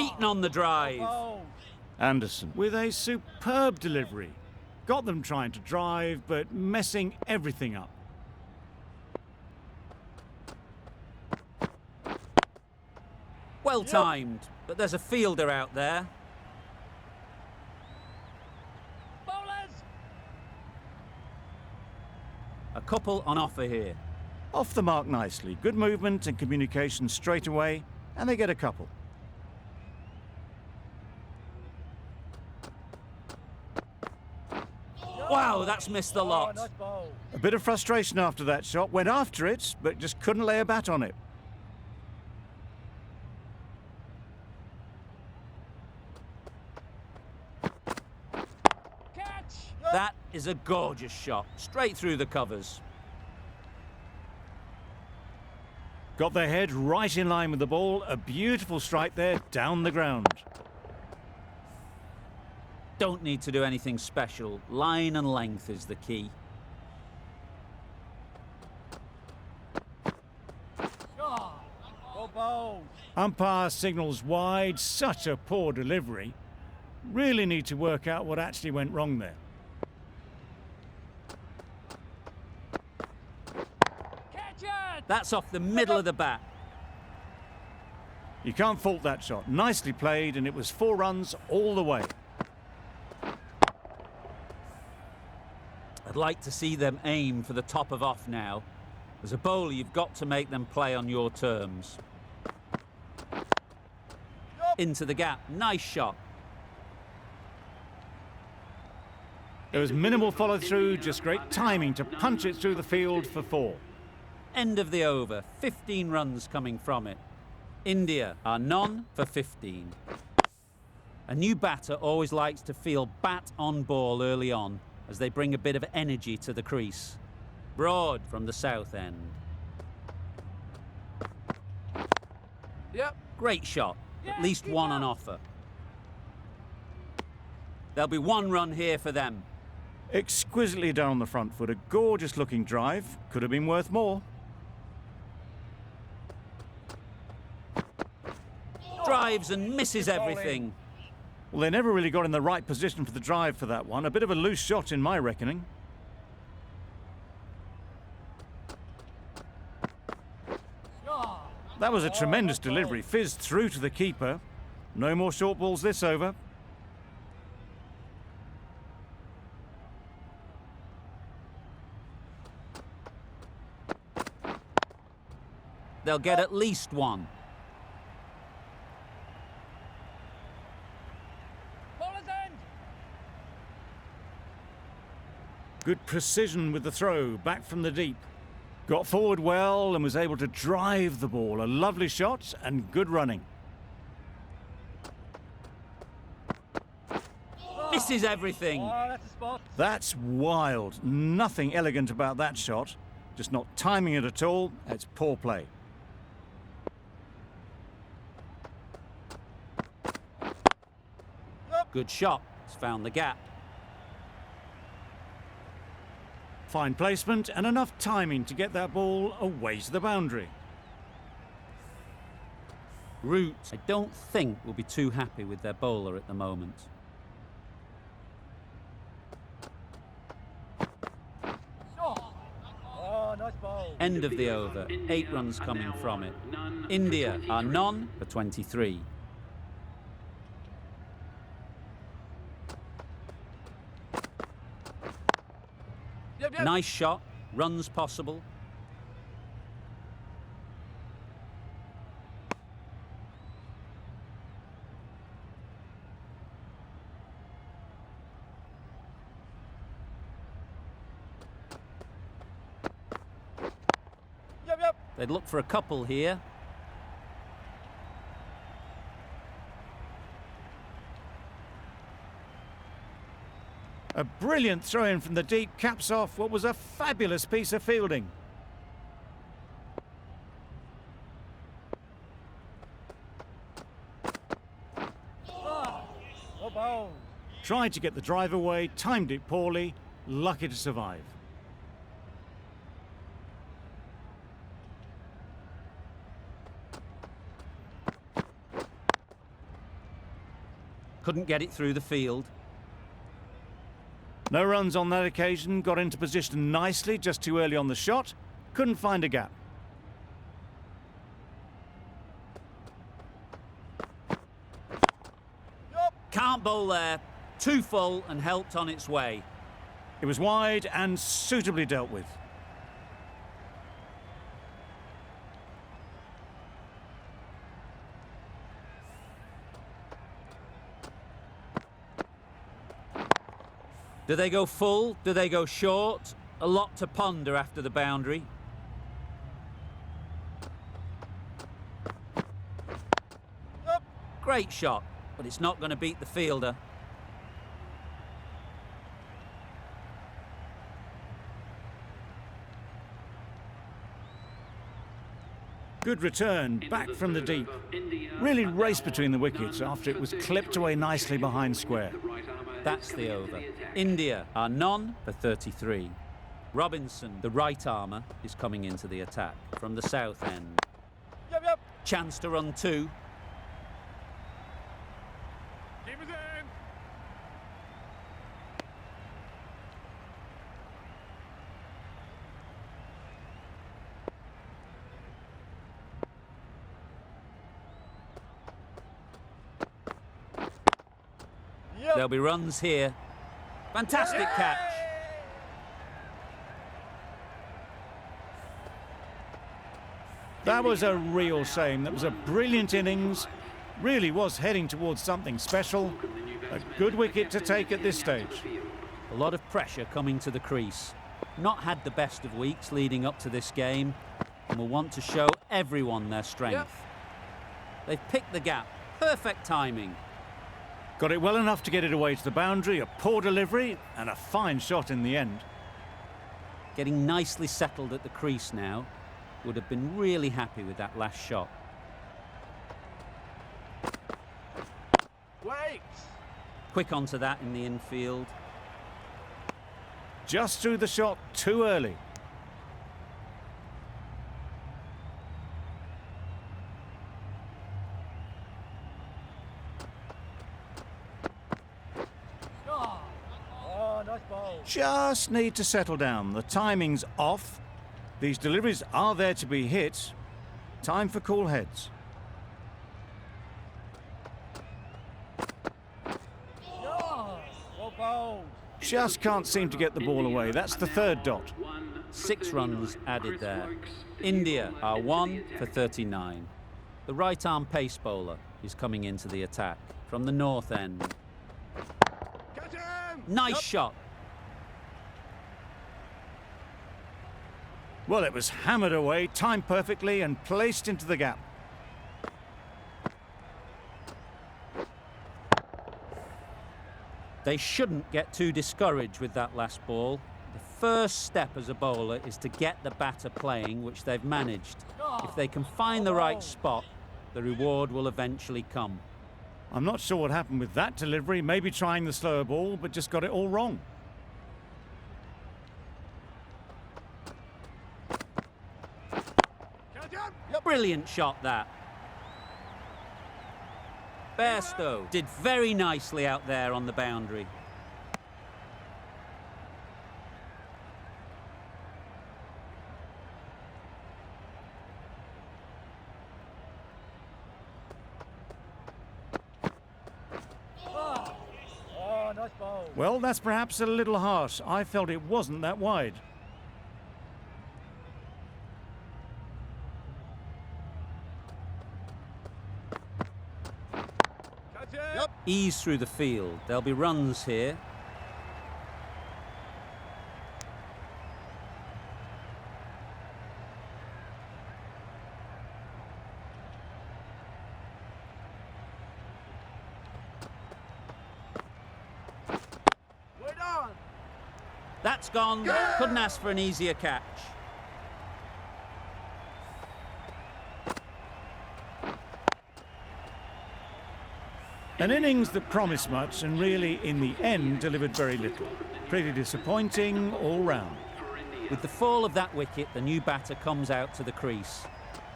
beaten on the drive. Anderson with a superb delivery. Got them trying to drive, but messing everything up. Well timed, but there's a fielder out there. A couple on offer here. Off the mark nicely. Good movement and communication straight away, and they get a couple. Wow, that's missed the lot. A bit of frustration after that shot. Went after it, but just couldn't lay a bat on it. That is a gorgeous shot, straight through the covers. Got their head right in line with the ball. A beautiful strike there, down the ground. Don't need to do anything special. Line and length is the key. Umpire signals wide. Such a poor delivery. Really need to work out what actually went wrong there. That's off the middle of the bat. You can't fault that shot. Nicely played, and it was 4 runs all the way. I'd like to see them aim for the top of off now. As a bowler, you've got to make them play on your terms. Into the gap. Nice shot. There was minimal follow-through, just great timing to punch it through the field for 4. End of the over. 15 runs coming from it. India are none for 15. A new batter always likes to feel bat on ball early on, as they bring a bit of energy to the crease. Broad from the south end. Yep. Great shot. At least one on offer. There'll be 1 run here for them. Exquisitely done on the front foot. A gorgeous looking drive. Could have been worth more. Drives and misses everything. Well, they never really got in the right position for the drive for that one. A bit of a loose shot in my reckoning. That was a tremendous delivery. Fizzed through to the keeper. No more short balls this over. They'll get at least 1. Good precision with the throw, back from the deep. Got forward well and was able to drive the ball. A lovely shot and good running. Misses everything. That's wild. Nothing elegant about that shot. Just not timing it at all. It's poor play. Good shot. It's found the gap. Fine placement and enough timing to get that ball away to the boundary. Root, I don't think, will be too happy with their bowler at the moment. End of the over. 8 runs coming from it. India are none for 23. Nice shot. Runs possible. They'd look for a couple here. A brilliant throw-in from the deep caps off what was a fabulous piece of fielding. Tried to get the drive away, timed it poorly, lucky to survive. Couldn't get it through the field. No runs on that occasion, got into position nicely just too early on the shot, couldn't find a gap. Can't bowl there. Too full and helped on its way. It was wide and suitably dealt with. Do they go full? Do they go short? A lot to ponder after the boundary. Great shot, but it's not going to beat the fielder. Good return, back from the deep. Really raced between the wickets after it was clipped away nicely behind square. That's the over. India are none for 33. Robinson, the right armour, is coming into the attack from the south end. Chance to run two. There'll be runs here. Fantastic catch. That was a real shame. That was a brilliant innings. Really was heading towards something special. A good wicket to take at this stage. A lot of pressure coming to the crease. Not had the best of weeks leading up to this game and will want to show everyone their strength. They've picked the gap. Perfect timing. Got it well enough to get it away to the boundary, a poor delivery and a fine shot in the end. Getting nicely settled at the crease now. Would have been really happy with that last shot. Wait! Quick onto that in the infield. Just threw the shot too early. Just need to settle down. The timing's off. These deliveries are there to be hit. Time for cool heads. Just can't seem to get the ball away. That's the third dot. 6 runs added there. India are 1 for 39. The right arm pace bowler is coming into the attack from the north end. Nice shot. Well, it was hammered away, timed perfectly and placed into the gap. They shouldn't get too discouraged with that last ball. The first step as a bowler is to get the batter playing, which they've managed. If they can find the right spot, the reward will eventually come. I'm not sure what happened with that delivery. Maybe trying the slower ball, but just got it all wrong. Brilliant shot, that. Bairstow did very nicely out there on the boundary. Well, that's perhaps a little harsh. I felt it wasn't that wide. Ease through the field. There'll be runs here. That's gone. Couldn't ask for an easier catch. An innings that promised much and really, in the end, delivered very little. Pretty disappointing all round. With the fall of that wicket, the new batter comes out to the crease.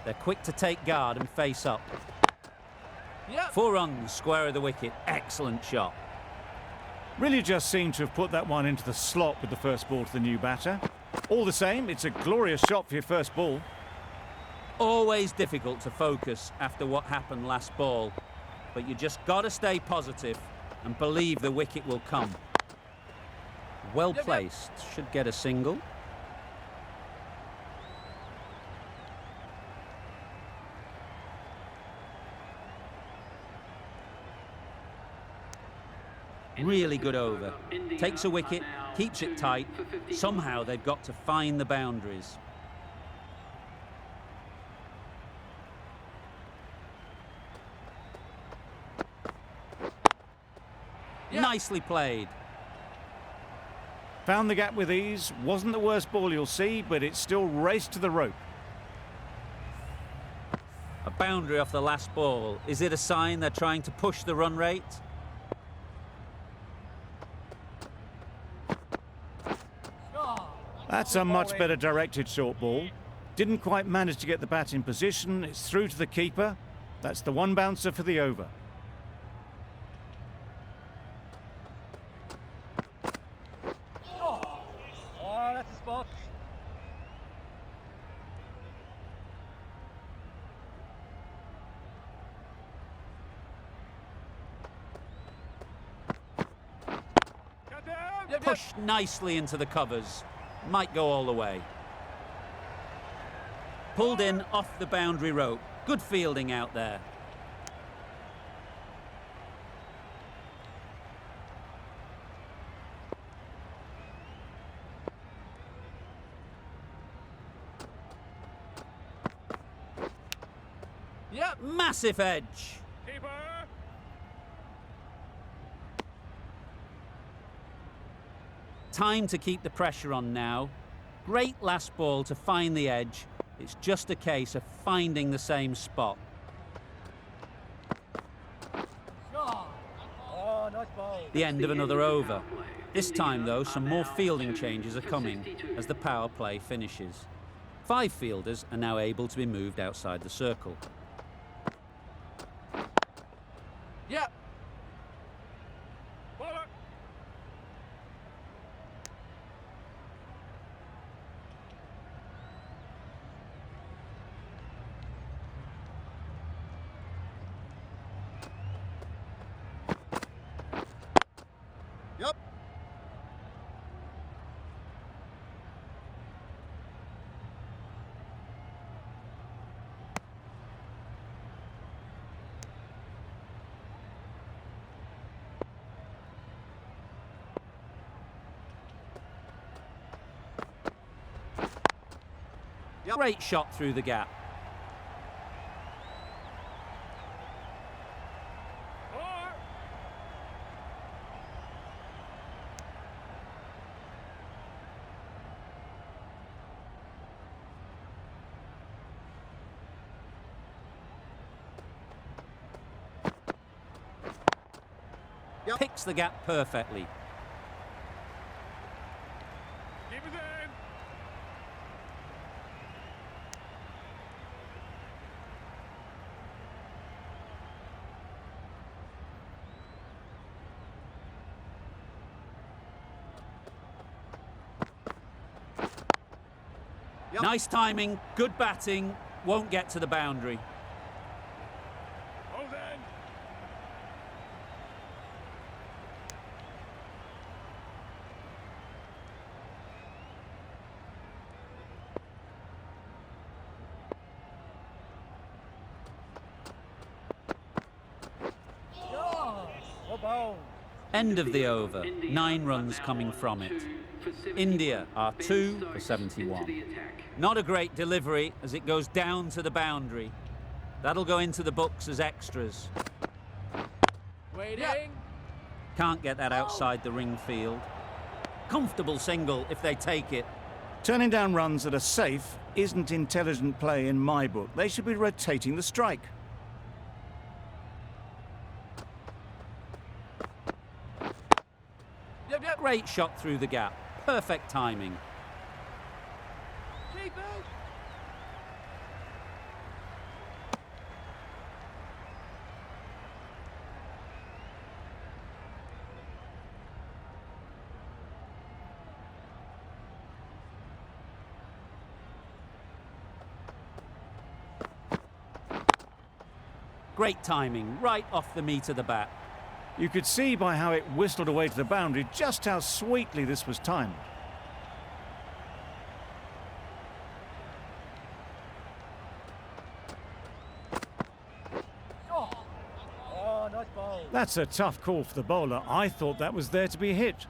They're quick to take guard and face up. Yep. 4 runs, square of the wicket. Excellent shot. Really just seemed to have put that one into the slot with the first ball to the new batter. All the same, it's a glorious shot for your first ball. Always difficult to focus after what happened last ball, but you just got to stay positive and believe the wicket will come. Well Yep. placed, should get a single. Really good over. Takes a wicket, keeps it tight. Somehow they've got to find the boundaries. Yeah. Nicely played. Found the gap with ease. Wasn't the worst ball you'll see, but it still raced to the rope. A boundary off the last ball. Is it a sign they're trying to push the run rate? That's a much better directed short ball. Didn't quite manage to get the bat in position. It's through to the keeper. That's the one bouncer for the over. Oh, that's a spot. Yep. Pushed nicely into the covers. Might go all the way. Pulled in off the boundary rope. Good fielding out there. Yep. Massive edge. Time to keep the pressure on now. Great last ball to find the edge. It's just a case of finding the same spot. Oh, nice ball. The end of another over. This time, though, some more fielding changes are coming as the power play finishes. 5 fielders are now able to be moved outside the circle. Yep. Yep. Great shot through the gap. Picks the gap perfectly. Nice timing, good batting, won't get to the boundary. Well ball. End of the over, 9 runs coming from it. India are 2 for 71. Not a great delivery as it goes down to the boundary. That'll go into the books as extras. Waiting. Yep. Can't get that outside the ring field. Comfortable single if they take it. Turning down runs that are safe isn't intelligent play in my book. They should be rotating the strike. Yep. Yep. Great shot through the gap. Perfect timing. Keep it. Great timing, right off the meat of the bat. You could see by how it whistled away to the boundary just how sweetly this was timed. Oh, nice ball. That's a tough call for the bowler. I thought that was there to be hit.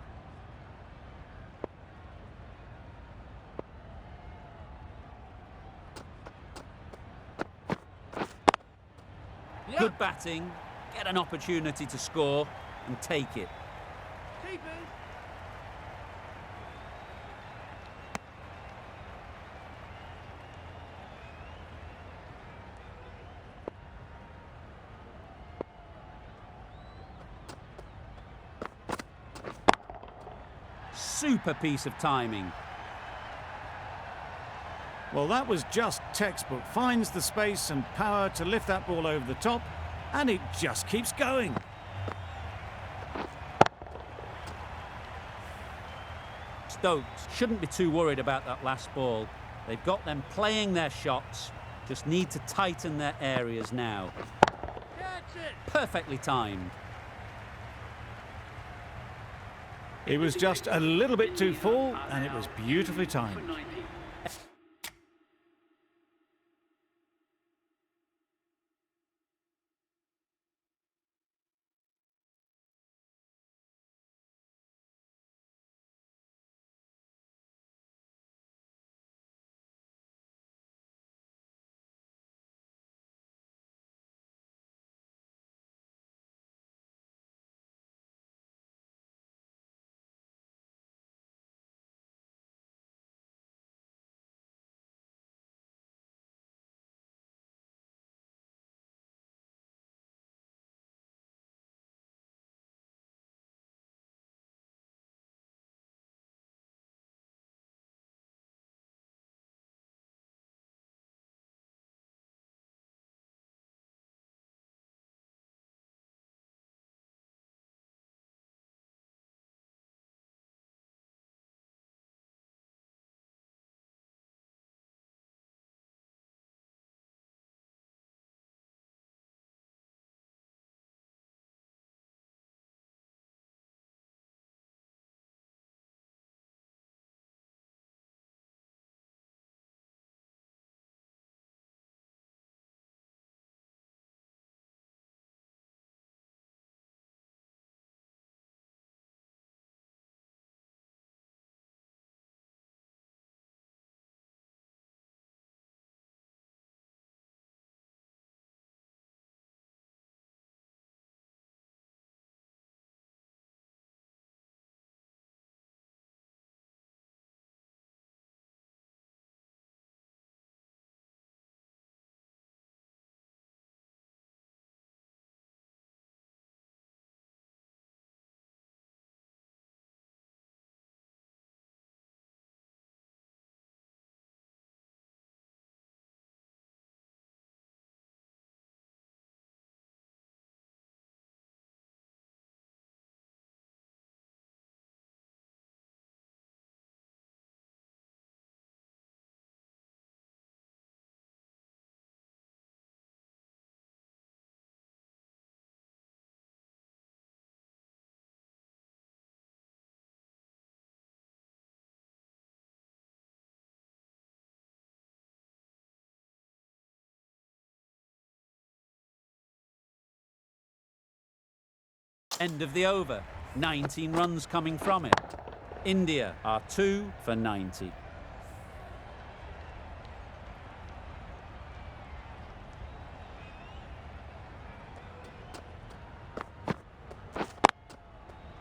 Yeah. Good batting, get an opportunity to score and take it. Keep it. Super piece of timing. Well, that was just textbook. Finds the space and power to lift that ball over the top, and it just keeps going. Stokes shouldn't be too worried about that last ball. They've got them playing their shots, just need to tighten their areas now. Catch it. Perfectly timed. It was just a little bit too full, and it was beautifully timed. End of the over. 19 runs coming from it. India are 2 for 90.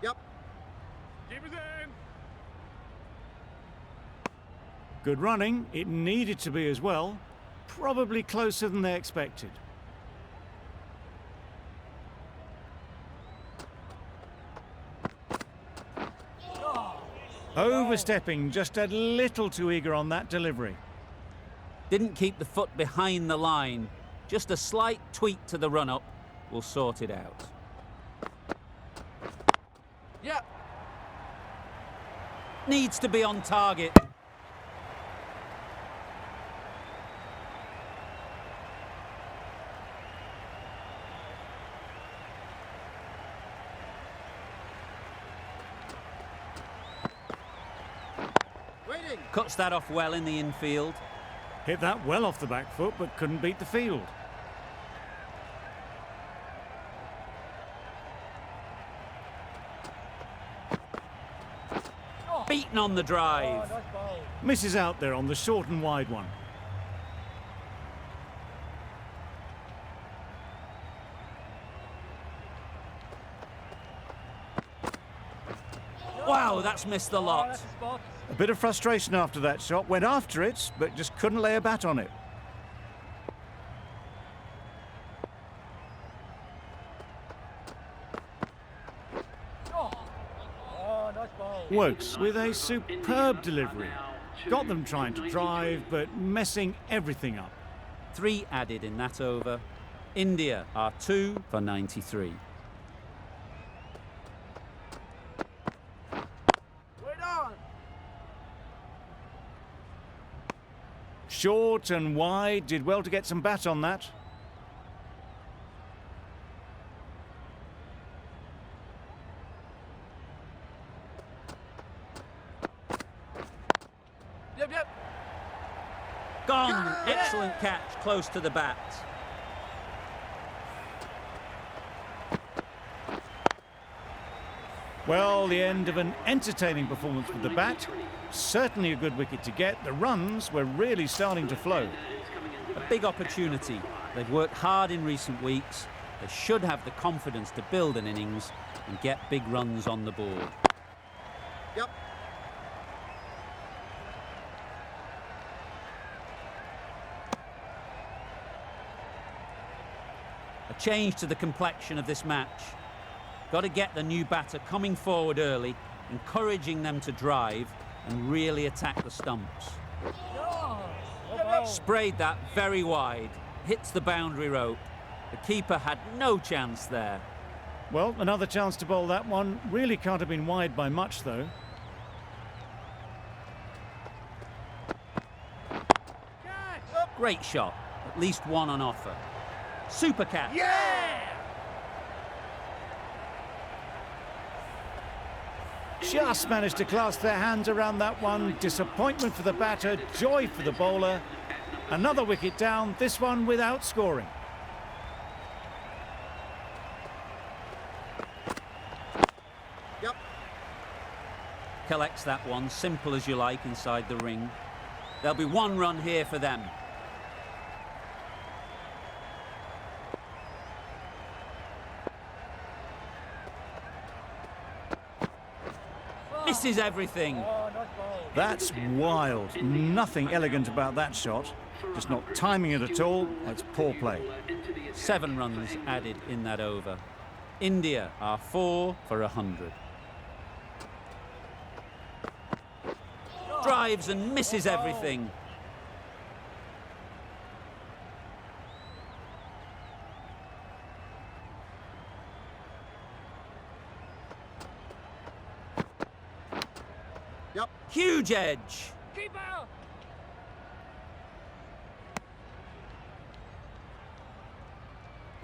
Yep. Keep it in. Good running. It needed to be as well. Probably closer than they expected. Overstepping, just a little too eager on that delivery. Didn't keep the foot behind the line. Just a slight tweak to the run-up will sort it out. Yep. Needs to be on target. Hitting. Cuts that off well in the infield. Hit that well off the back foot, but couldn't beat the field. Beaten on the drive. Oh, nice ball. Misses out there on the short and wide one. Wow, that's missed the Oh, lot. that's a spot. A bit of frustration after that shot. Went after it, but just couldn't lay a bat on it. Oh, nice ball. Wokes with a superb delivery. Got them trying to drive, but messing everything up. 3 added in that over. India are 2 for 93. Wait on. Short and wide, did well to get some bat on that. Yep, yep. Gone! Excellent catch, close to the bat. Well, the end of an entertaining performance with the bat. Certainly a good wicket to get. The runs were really starting to flow. A big opportunity. They've worked hard in recent weeks. They should have the confidence to build an innings and get big runs on the board. Yep. A change to the complexion of this match. Got to get the new batter coming forward early, encouraging them to drive and really attack the stumps. Oh, well ball. Sprayed that very wide, hits the boundary rope. The keeper had no chance there. Well, another chance to bowl that one. Really can't have been wide by much, though. Catch. Great shot, at least one on offer. Super catch. Yeah. Just managed to clasp their hands around that one. Disappointment for the batter, joy for the bowler. Another wicket down, this one without scoring. Yep. Collects that one, simple as you like, inside the ring. There'll be 1 run here for them. Misses everything. Oh, nice ball. That's wild. Nothing elegant about that shot. Just not timing it at all. That's poor play. 7 runs added in that over. India are 4 for 100. Drives and misses everything. Yep. Huge edge. Keeper.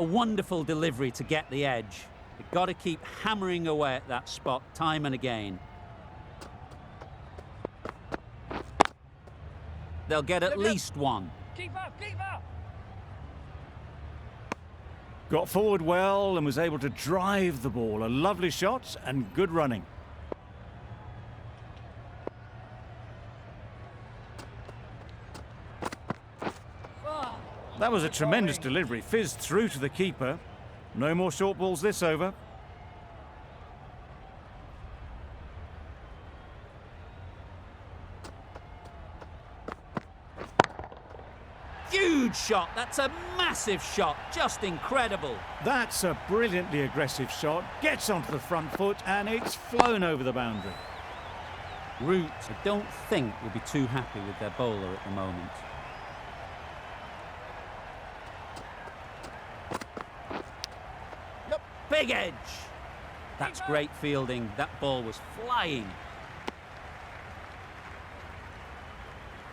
A wonderful delivery to get the edge. You've got to keep hammering away at that spot time and again. They'll get at least 1. Keeper. Keeper. Got forward well and was able to drive the ball. A lovely shot and good running. That was a tremendous delivery. Fizzed through to the keeper. No more short balls this over. Huge shot. That's a massive shot. Just incredible. That's a brilliantly aggressive shot. Gets onto the front foot and it's flown over the boundary. Root, I don't think, will be too happy with their bowler at the moment. Yep. Big edge. That's great fielding. That ball was flying.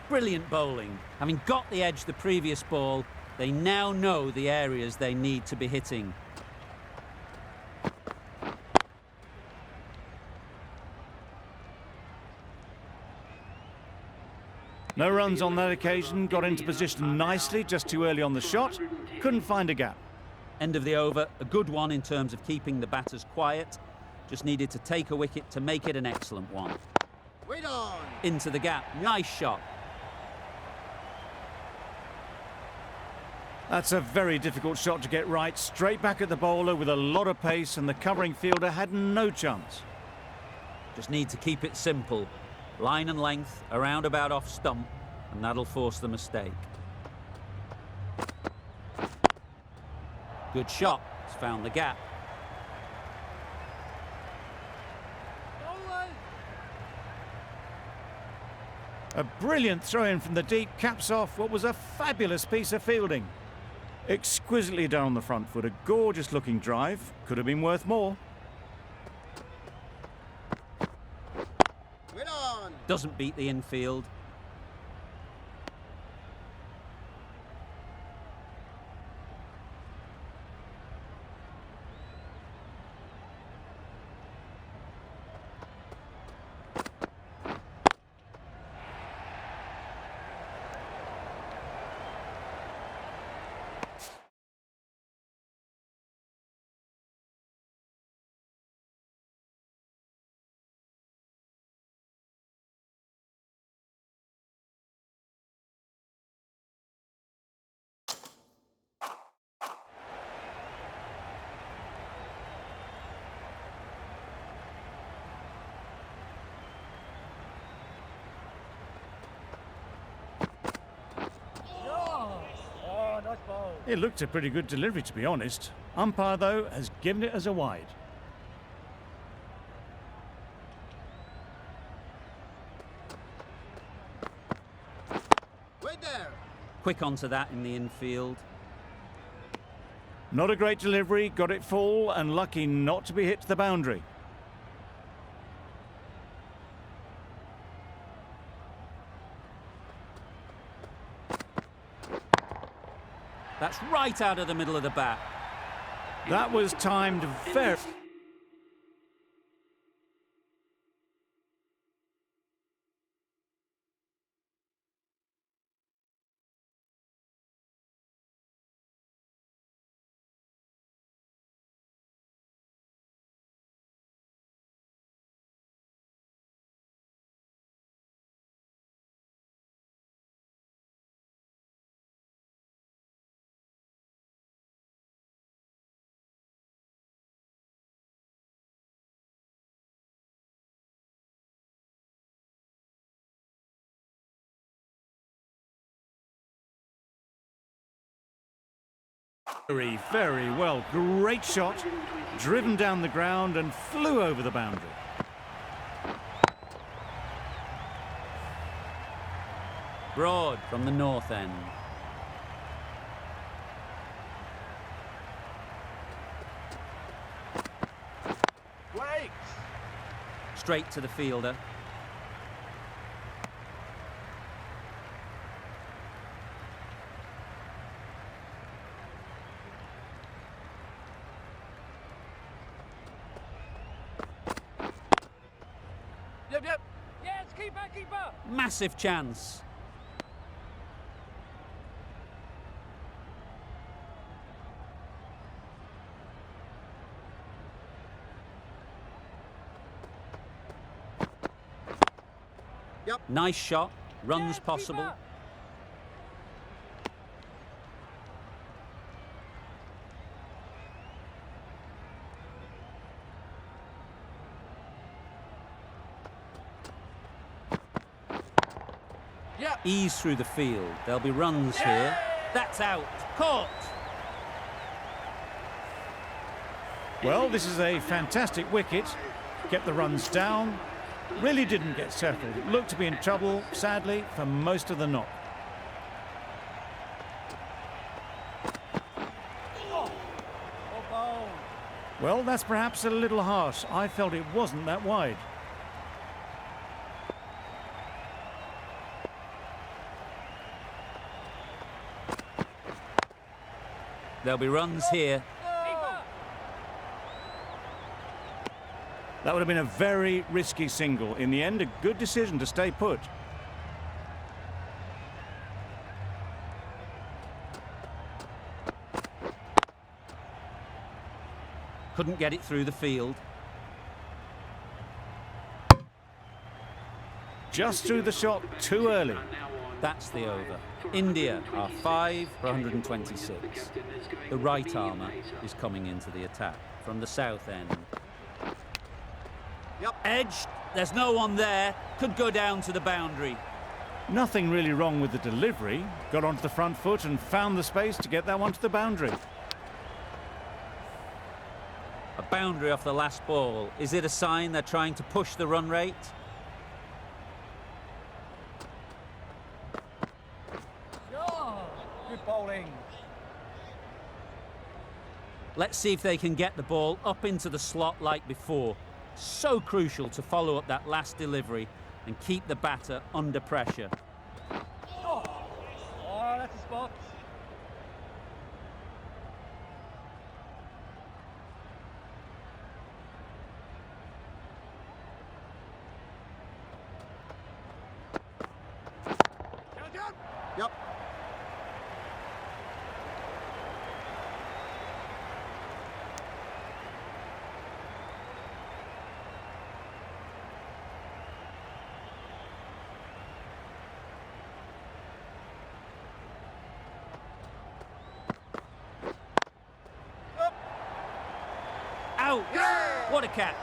Brilliant bowling. Having got the edge the previous ball, they now know the areas they need to be hitting. No runs on that occasion, got into position nicely, just too early on the shot, couldn't find a gap. End of the over, a good one in terms of keeping the batters quiet. Just needed to take a wicket to make it an excellent one. Wait on. Into the gap, nice shot. That's a very difficult shot to get right, straight back at the bowler with a lot of pace, and the covering fielder had no chance. Just need to keep it simple. Line and length, around about off stump, and that'll force the mistake. Good shot, it's found the gap. A brilliant throw-in from the deep caps off what was a fabulous piece of fielding. Exquisitely done on the front foot, a gorgeous looking drive, could have been worth more. Wait on. Doesn't beat the infield. Oh, nice ball. It looked a pretty good delivery, to be honest. Umpire, though, has given it as a wide. Wait there. Quick onto that in the infield. Not a great delivery, got it full, and lucky not to be hit to the boundary. That's right out of the middle of the bat. That was timed very... Very, very well. Great shot. Driven down the ground and flew over the boundary. Broad from the north end. Wait. Straight to the fielder. Yep. Yes, keeper. Massive chance. Yep. Nice shot. Runs possible. Keeper. Yep. Ease through the field. There'll be runs here. That's out. Caught. Well, this is a fantastic wicket. Kept the runs down. Really didn't get settled. Looked to be in trouble, sadly, for most of the knock. Oh, ball. Well, that's perhaps a little harsh. I felt it wasn't that wide. There'll be runs here. Keeper. That would have been a very risky single. In the end, a good decision to stay put. Couldn't get it through the field. Just threw the shot too early. That's the over. India are 5 for 126. The right armour is coming into the attack from the south end. Yep. Edged. There's no one there. Could go down to the boundary. Nothing really wrong with the delivery. Got onto the front foot and found the space to get that one to the boundary. A boundary off the last ball. Is it a sign they're trying to push the run rate? Oh, good bowling. Let's see if they can get the ball up into the slot like before. So crucial to follow up that last delivery and keep the batter under pressure. Oh, that's a spot. Down. Yep. Out! What a catch!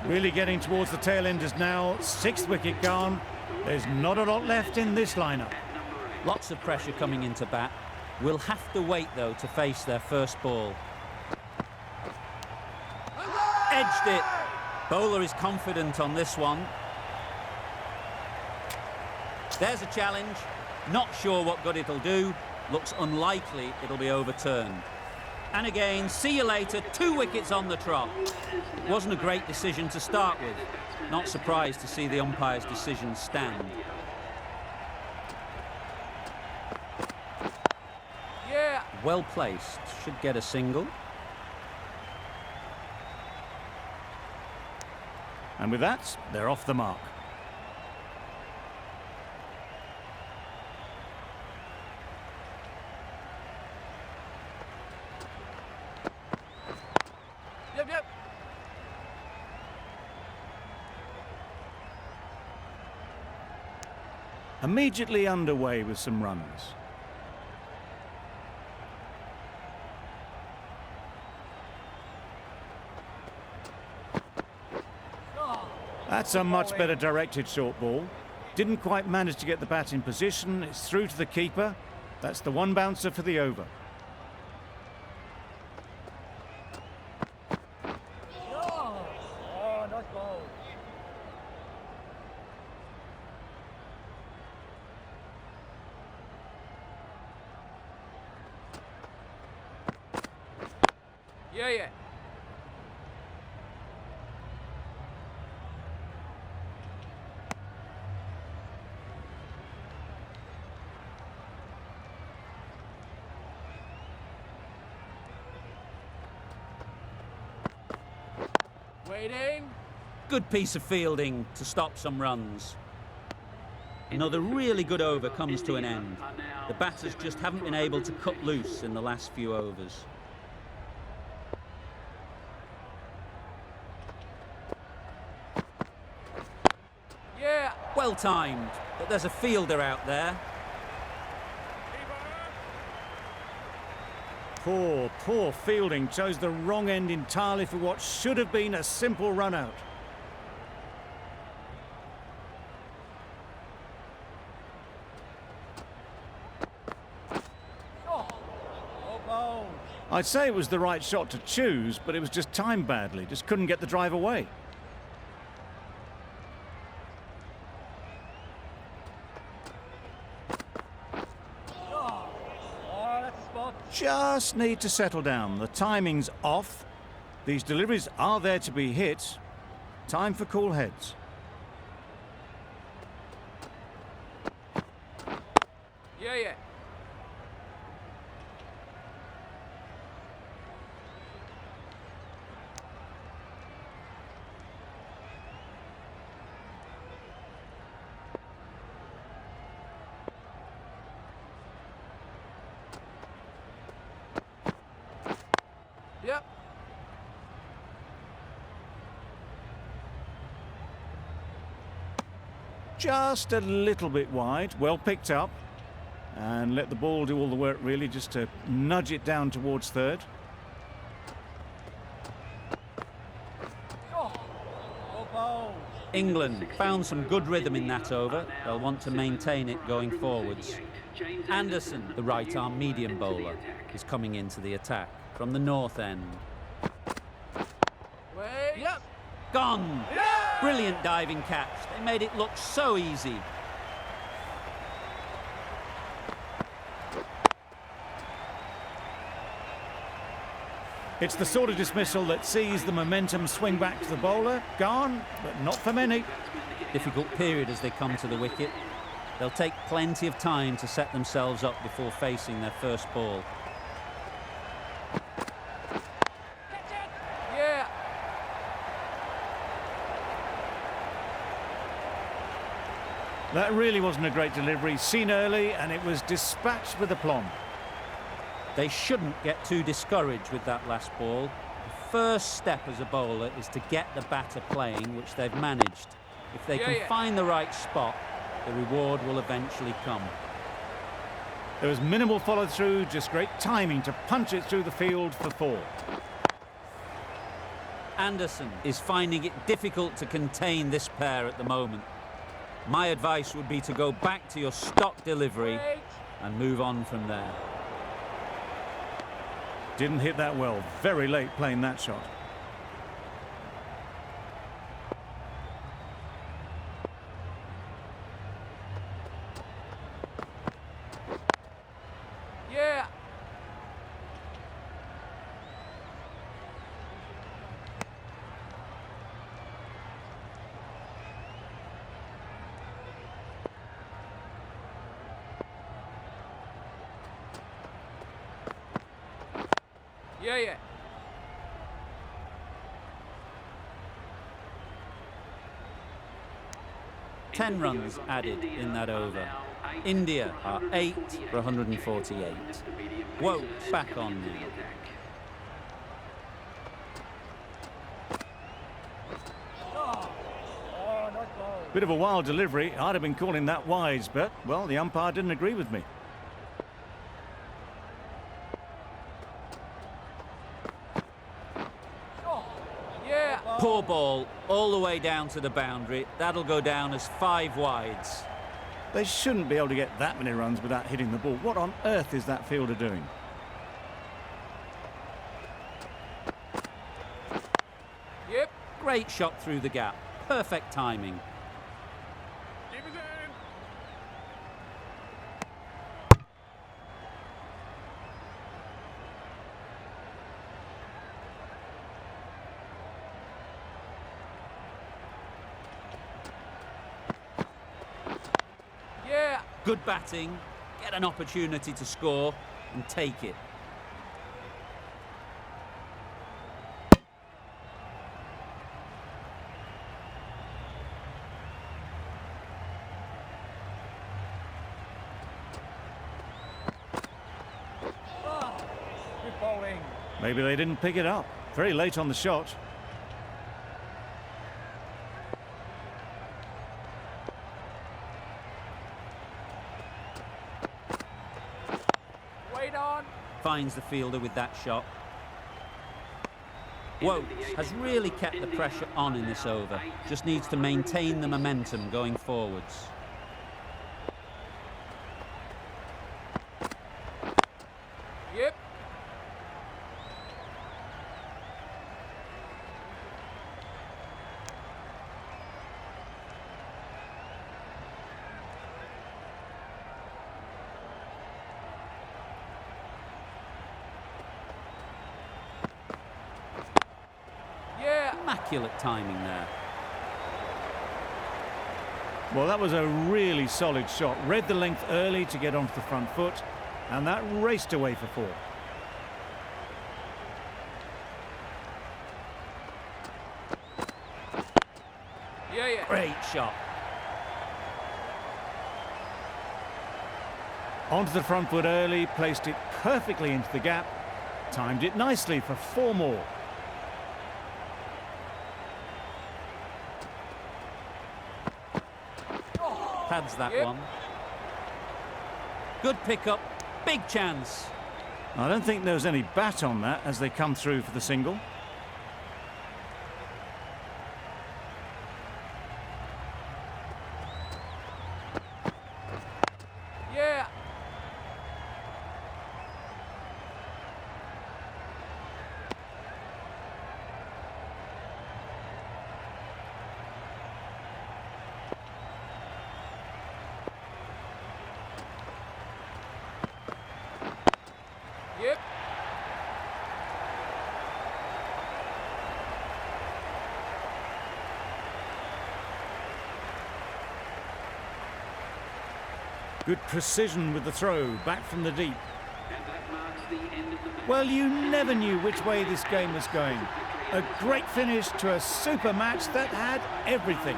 Really getting towards the tail enders now. 6th wicket gone. There's not a lot left in this lineup. Lots of pressure coming into bat. We'll have to wait though to face their first ball. Edged it. Bowler is confident on this one. There's a challenge. Not sure what good it'll do. Looks unlikely it'll be overturned. And again, see you later, 2 wickets on the trot. It wasn't a great decision to start with. Not surprised to see the umpire's decision stand. Yeah. Well placed, should get a single. And with that, they're off the mark. Yep. Immediately underway with some runs. That's a much better directed short ball. Didn't quite manage to get the bat in position. It's through to the keeper. That's the one bouncer for the over. Oh, nice ball. Yeah. Waiting. Good piece of fielding to stop some runs. Another really good over comes to an end. The batters just haven't been able to cut loose in the last few overs. Yeah. Well timed, but there's a fielder out there. Poor fielding. Chose the wrong end entirely for what should have been a simple run out. Oh, bowled. I'd say it was the right shot to choose, but it was just timed badly. Just couldn't get the drive away. Oh, that's a spot. Just need to settle down. The timing's off. These deliveries are there to be hit. Time for cool heads. Yeah. just a little bit wide. Well picked up. And let the ball do all the work, really, just to nudge it down towards third. Oh, ball. England found some good rhythm in that over. They'll want to maintain it going forwards. Anderson, the right-arm medium bowler, is coming into the attack from the north end. Wait. Yep. Gone! Brilliant diving catch. They made it look so easy. It's the sort of dismissal that sees the momentum swing back to the bowler. Gone, but not for many. Difficult period as they come to the wicket. They'll take plenty of time to set themselves up before facing their first ball. Yeah. That really wasn't a great delivery. Seen early, and it was dispatched with aplomb. They shouldn't get too discouraged with that last ball. The first step as a bowler is to get the batter playing, which they've managed. If they can find the right spot, the reward will eventually come. There was minimal follow-through, just great timing to punch it through the field for 4. Anderson is finding it difficult to contain this pair at the moment. My advice would be to go back to your stock delivery Wait. and move on from there. Didn't hit that well. Very late playing that shot. Yeah. Yeah. 10 runs added in that over. India are 8 for 148. Whoa, back on now. Oh, nice ball. Bit of a wild delivery. I'd have been calling that wise, but, well, the umpire didn't agree with me. Yeah. Poor ball, all the way down to the boundary. That'll go down as 5 wides. They shouldn't be able to get that many runs without hitting the ball. What on earth is that fielder doing? Yep. Great shot through the gap. Perfect timing. Keep it in. Yeah. Good batting, get an opportunity to score and take it. Good bowling. Maybe they didn't pick it up. Very late on the shot. Wait on. Finds the fielder with that shot. Woakes has really kept the pressure on in this over. Just needs to maintain the momentum going forwards. Yep. Yeah. Immaculate timing there. Well, that was a really solid shot. Read the length early to get onto the front foot, and that raced away for 4. Yeah. Great shot. Onto the front foot early, placed it perfectly into the gap, timed it nicely for 4 more. pads that Yep. one. Good pick-up, big chance. I don't think there was any bat on that as they come through for the single. Yeah. Yep. Good precision with the throw, back from the deep. Well, you never knew which way this game was going. A great finish to a super match that had everything.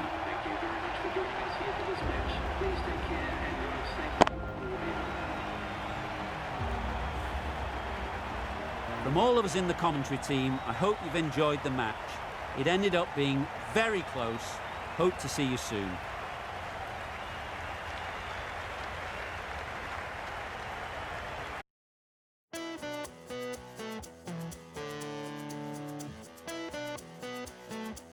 From all of us in the commentary team, I hope you've enjoyed the match. It ended up being very close. Hope to see you soon.